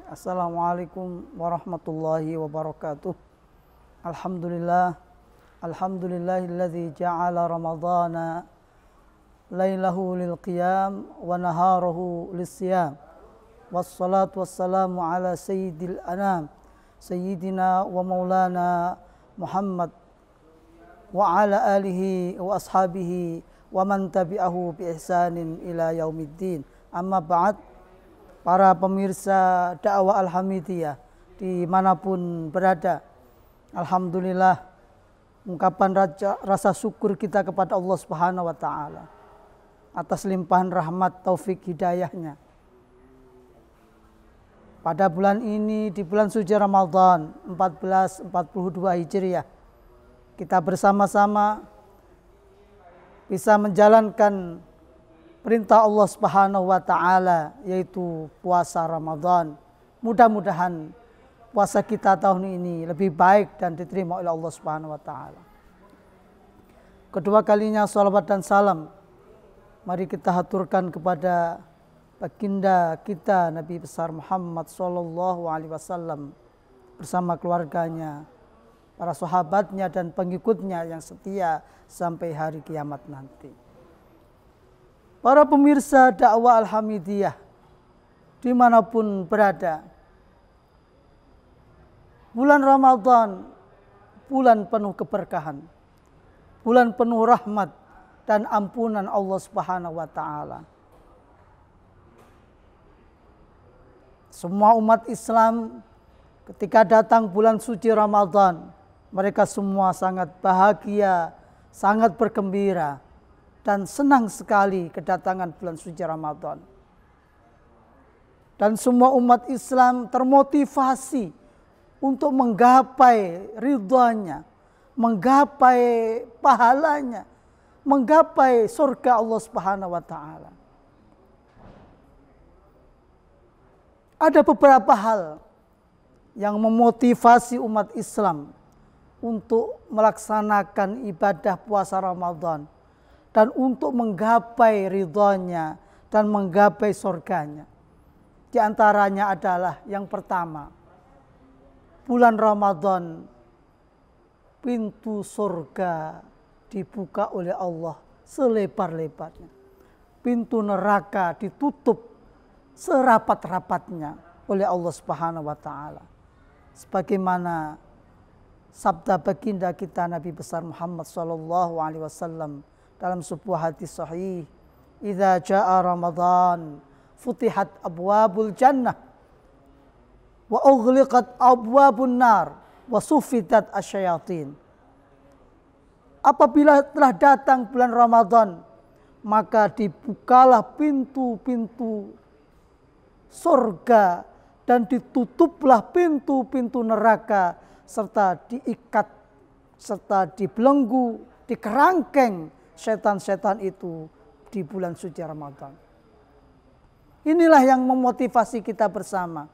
Assalamualaikum warahmatullahi wabarakatuh. Alhamdulillah. Alhamdulillahilladzi ja'ala ramadhana lailahu lilqiyam wa naharahu lissiyam. Wassalatu wassalamu ala sayyidil anam sayyidina wa maulana Muhammad wa ala alihi wa ashabihi wa man tabi'ahu bi ihsanin ila yaumiddin. Amma ba'd. Para pemirsa dakwah Al-Hamidiyah dimanapun berada, alhamdulillah, ungkapan rasa syukur kita kepada Allah Subhanahu wa Ta'ala atas limpahan rahmat taufik hidayahnya. Pada bulan ini, di bulan suci Ramadan 1442 Hijriah, kita bersama-sama bisa menjalankan perintah Allah Subhanahu wa Ta'ala, yaitu puasa Ramadan. Mudah-mudahan puasa kita tahun ini lebih baik dan diterima oleh Allah Subhanahu wa Ta'ala. Kedua kalinya salawat dan salam mari kita haturkan kepada baginda kita Nabi besar Muhammad sallallahu alaihi wasallam bersama keluarganya, para sahabatnya dan pengikutnya yang setia sampai hari kiamat nanti. Para pemirsa dakwah Al-Hamidiyah dimanapun berada, bulan Ramadan bulan penuh keberkahan, bulan penuh rahmat dan ampunan Allah Subhanahu wa Ta'ala. Semua umat Islam ketika datang bulan suci Ramadan, mereka semua sangat bahagia, sangat bergembira dan senang sekali kedatangan bulan suci Ramadan. Dan semua umat Islam termotivasi untuk menggapai ridhanya, menggapai pahalanya, menggapai surga Allah Subhanahu wa Ta'ala. Ada beberapa hal yang memotivasi umat Islam untuk melaksanakan ibadah puasa Ramadan dan untuk menggapai ridhonya dan menggapai surganya. Di antaranya adalah yang pertama, bulan Ramadan pintu surga dibuka oleh Allah selebar-lebarnya. Pintu neraka ditutup serapat-rapatnya oleh Allah Subhanahu wa Ta'ala. Sebagaimana sabda baginda kita Nabi besar Muhammad sallallahu alaihi wasallam dalam sebuah hadis sahih, "Idza jaa Ramadan futihat abwabul jannah wa ughliqat abwabun nar wa suffidat asyayatin." Apabila telah datang bulan Ramadan, maka dibukalah pintu-pintu surga dan ditutuplah pintu-pintu neraka serta diikat serta dibelenggu, dikerangkeng setan-setan itu di bulan suci Ramadan. Inilah yang memotivasi kita bersama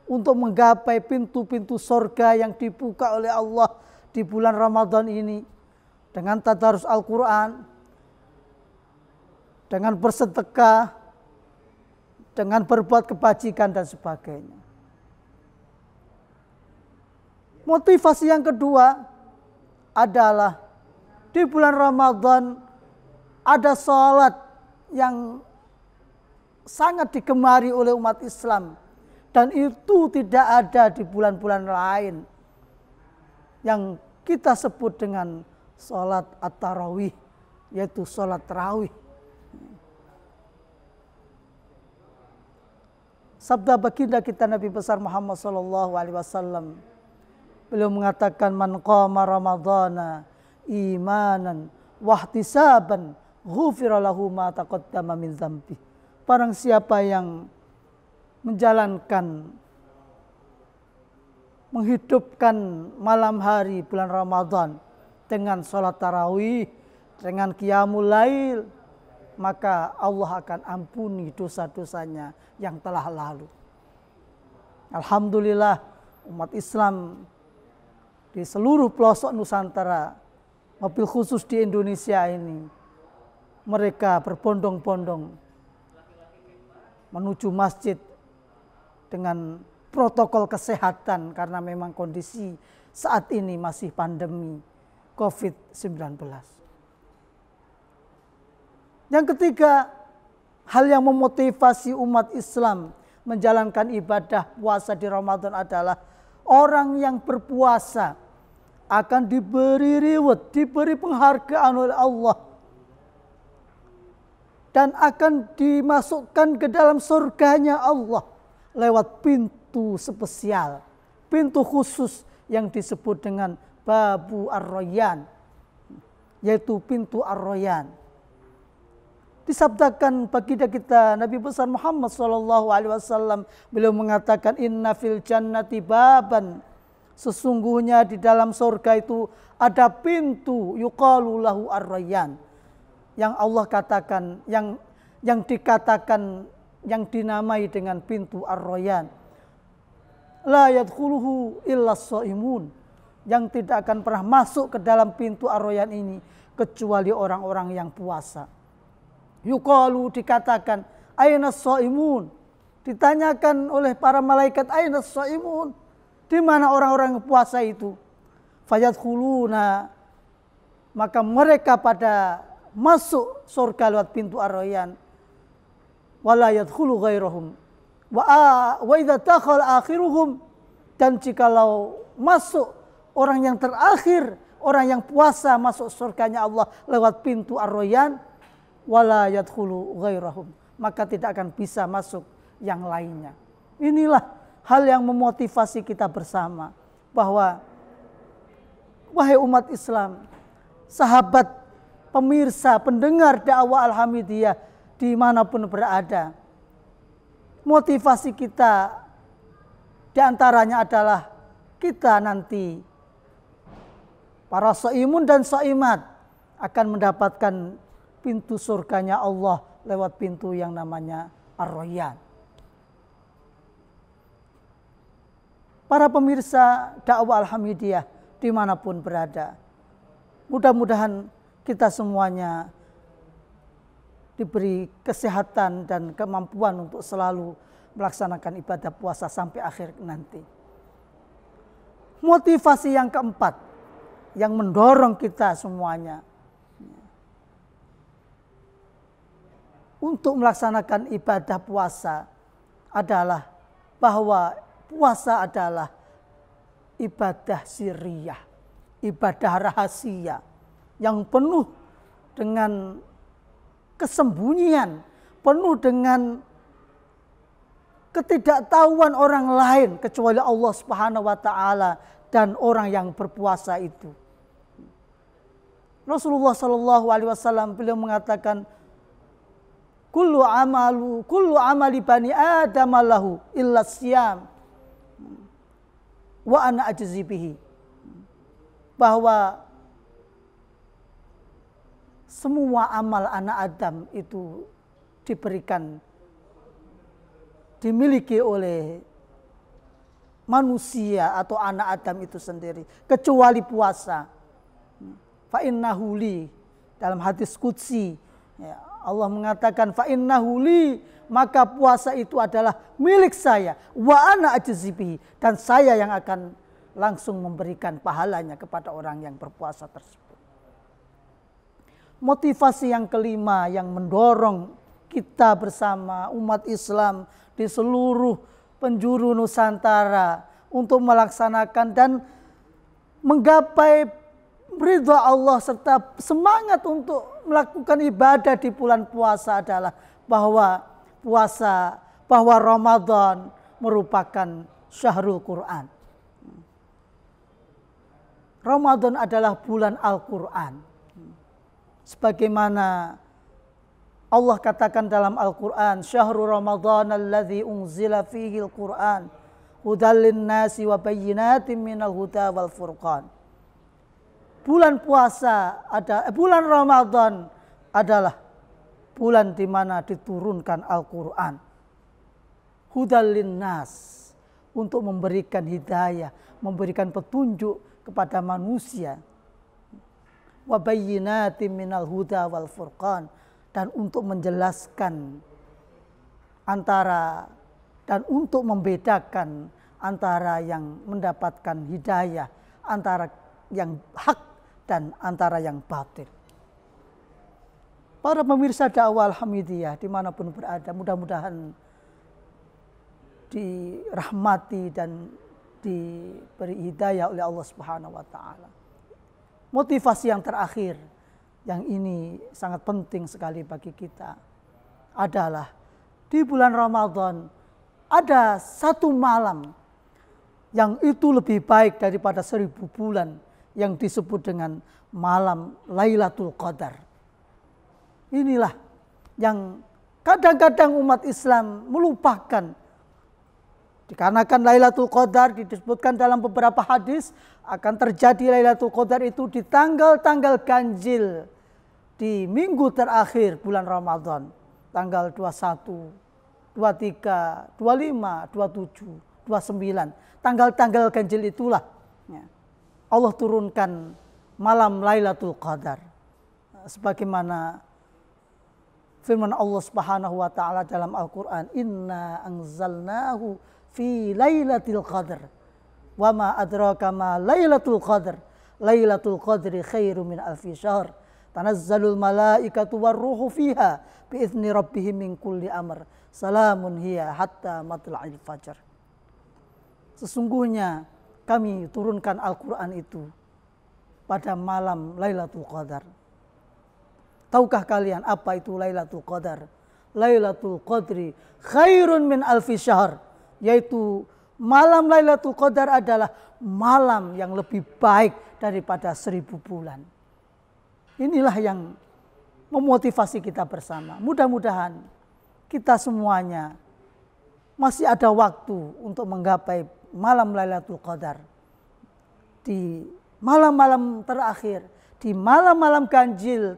untuk menggapai pintu-pintu surga yang dibuka oleh Allah di bulan Ramadan ini dengan tadarus Al-Quran, dengan bersedekah, dengan berbuat kebajikan dan sebagainya. Motivasi yang kedua adalah di bulan Ramadan ada salat yang sangat digemari oleh umat Islam dan itu tidak ada di bulan-bulan lain yang kita sebut dengan salat at-tarawih, yaitu salat tarawih. Sabda baginda kita Nabi besar Muhammad sallallahu alaihi wasallam, beliau mengatakan, "Man qama ramadhana imanan wahtisaban ghufira lahu ma taqaddama min dzambi." Barang siapa yang menjalankan, menghidupkan malam hari bulan Ramadan dengan sholat tarawih, dengan qiyamul lail, maka Allah akan ampuni dosa-dosanya yang telah lalu. Alhamdulillah, umat Islam di seluruh pelosok Nusantara, mobil khusus di Indonesia ini, mereka berbondong-bondong menuju masjid dengan protokol kesehatan karena memang kondisi saat ini masih pandemi COVID-19. Yang ketiga, hal yang memotivasi umat Islam menjalankan ibadah puasa di Ramadan adalah orang yang berpuasa akan diberi reward, diberi penghargaan oleh Allah, dan akan dimasukkan ke dalam surganya Allah lewat pintu spesial, pintu khusus yang disebut dengan Babu Ar-Rayyan, yaitu pintu Ar-Rayyan. Disabdakan baginda kita Nabi besar Muhammad SAW, beliau mengatakan, inna fil jannati baban, sesungguhnya di dalam surga itu ada pintu yuqalu lahu Ar-Rayyan, yang Allah katakan, yang dikatakan, yang dinamai dengan pintu Ar-Rayyan. La yadkhuluhu illa shaimun, yang tidak akan pernah masuk ke dalam pintu Ar-Rayyan ini kecuali orang-orang yang puasa. Yuqalu, dikatakan, aina shaimun, ditanyakan oleh para malaikat, aina shaimun, di mana orang-orang yang puasa itu? Fayadkhuluna, maka mereka pada masuk surga lewat pintu Ar-Rayyan. Wala yadkhulu ghairahum wa idza dakhala akhiruhum, dan jikalau masuk orang yang terakhir, orang yang puasa masuk surganya Allah lewat pintu Ar-Rayyan, wala yadkhulu ghairahum, maka tidak akan bisa masuk yang lainnya. Inilah hal yang memotivasi kita bersama bahwa wahai umat Islam, sahabat, pemirsa, pendengar dakwah Al-Hamidiyah dimanapun berada, motivasi kita diantaranya adalah kita nanti para shaimun dan shaimat akan mendapatkan pintu surganya Allah lewat pintu yang namanya Ar-Rayyan. Para pemirsa dakwah Al-Hamidiyah dimanapun berada, mudah-mudahan kita semuanya diberi kesehatan dan kemampuan untuk selalu melaksanakan ibadah puasa sampai akhir nanti. Motivasi yang keempat yang mendorong kita semuanya untuk melaksanakan ibadah puasa adalah bahwa puasa adalah ibadah sirriyah, ibadah rahasia yang penuh dengan kesembunyian, penuh dengan ketidaktahuan orang lain kecuali Allah Subhanahu wa taala dan orang yang berpuasa itu. Rasulullah sallallahu alaihi wasallam beliau mengatakan, kullu amali bani Adam lahu illa siyam wa ana ajzi bihi, bahwa semua amal anak Adam itu dimiliki oleh manusia atau anak Adam itu sendiri, kecuali puasa. Fa innahu li, dalam hadis qudsi, ya, Allah mengatakan fa innahu li, maka puasa itu adalah milik saya, wa ana ajzi bihi, dan saya yang akan langsung memberikan pahalanya kepada orang yang berpuasa tersebut. Motivasi yang kelima yang mendorong kita bersama umat Islam di seluruh penjuru Nusantara untuk melaksanakan dan menggapai ridha Allah serta semangat untuk melakukan ibadah di bulan puasa adalah bahwa Ramadan merupakan syahrul Quran. Ramadan adalah bulan Al-Quran. Sebagaimana Allah katakan dalam Al-Quran, syahrul Ramadan alladzi unzila fihi al-Quran hudal linnasi wa bayyinatin minal huda wal furqan. Bulan Ramadan adalah bulan di mana diturunkan Al-Quran. Hudal linnas, untuk memberikan hidayah, memberikan petunjuk kepada manusia. Wa bayyinatin minal huda wal furqan, dan untuk menjelaskan antara dan untuk membedakan antara yang mendapatkan hidayah, antara yang hak dan antara yang batil. Para pemirsa dakwah Al-Hamidiyah dimanapun berada, mudah-mudahan dirahmati dan diberi hidayah oleh Allah Subhanahu wa taala. Motivasi yang terakhir yang ini sangat penting sekali bagi kita adalah di bulan Ramadan ada satu malam yang itu lebih baik daripada 1000 bulan yang disebut dengan malam Lailatul Qadar. Inilah yang kadang-kadang umat Islam melupakan. Dikarenakan Lailatul Qadar disebutkan dalam beberapa hadis akan terjadi Lailatul Qadar itu di tanggal-tanggal ganjil di minggu terakhir bulan Ramadan. Tanggal 21, 23, 25, 27, 29. Tanggal-tanggal ganjil itulah Allah turunkan malam Lailatul Qadar. Sebagaimana firman Allah Subhanahu wa taala dalam Al-Qur'an, "Inna anzalnahu fi lailatul qadar wa ma adraka ma lailatul qadar lailatul qadri khairum min alfi syahr tanazzalul malaikatu warruhu fiha biizni rabbihim min kulli amr salamun hiya hatta matla'il fajar." Sesungguhnya kami turunkan Al-Quran itu pada malam Lailatul Qadar. Tahukah kalian apa itu Lailatul Qadar? Lailatul Qadri khairun min alfi syahr, yaitu malam Lailatul Qadar adalah malam yang lebih baik daripada 1000 bulan. Inilah yang memotivasi kita bersama. Mudah-mudahan kita semuanya masih ada waktu untuk menggapai malam Lailatul Qadar. Di malam-malam terakhir, di malam-malam ganjil,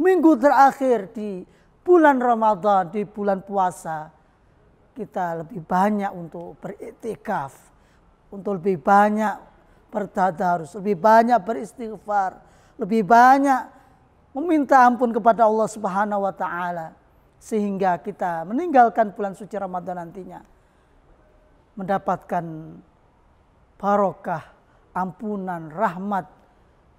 minggu terakhir di bulan Ramadan, di bulan puasa, kita lebih banyak untuk beriktikaf, untuk lebih banyak bertadarus, lebih banyak beristighfar, lebih banyak meminta ampun kepada Allah Subhanahu wa taala, sehingga kita meninggalkan bulan suci Ramadan nantinya mendapatkan barokah, ampunan, rahmat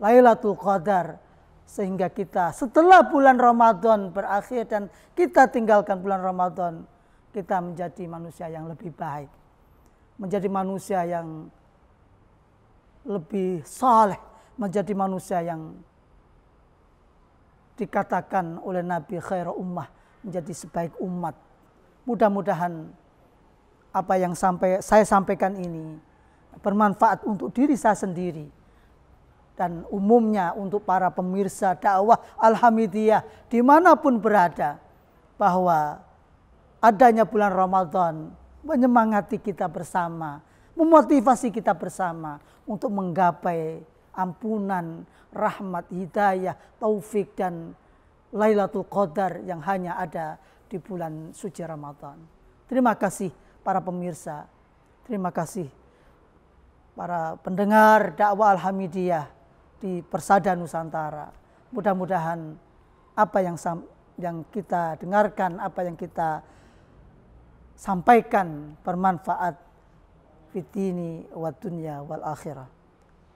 Lailatul Qadar, sehingga kita setelah bulan Ramadan berakhir dan kita tinggalkan bulan Ramadan, kita menjadi manusia yang lebih baik, menjadi manusia yang lebih saleh, menjadi manusia yang dikatakan oleh Nabi khairu ummah, menjadi sebaik umat. Mudah-mudahan apa yang saya sampaikan ini bermanfaat untuk diri saya sendiri dan umumnya untuk para pemirsa dakwah Al-Hamidiyah dimanapun berada, bahwa adanya bulan Ramadan menyemangati kita bersama, memotivasi kita bersama untuk menggapai ampunan, rahmat, hidayah, taufik dan Lailatul Qadar yang hanya ada di bulan suci Ramadan. Terima kasih para pemirsa, terima kasih para pendengar dakwah Al-Hamidiyah di Persada Nusantara. Mudah-mudahan apa yang kita dengarkan, apa yang kita sampaikan bermanfaat fitini wa dunya wal akhirah.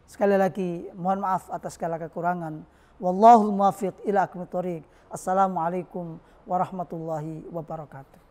Sekali lagi mohon maaf atas segala kekurangan. Wallahul muwaffiq ila aqwamit thoriq. Assalamualaikum warahmatullahi wabarakatuh.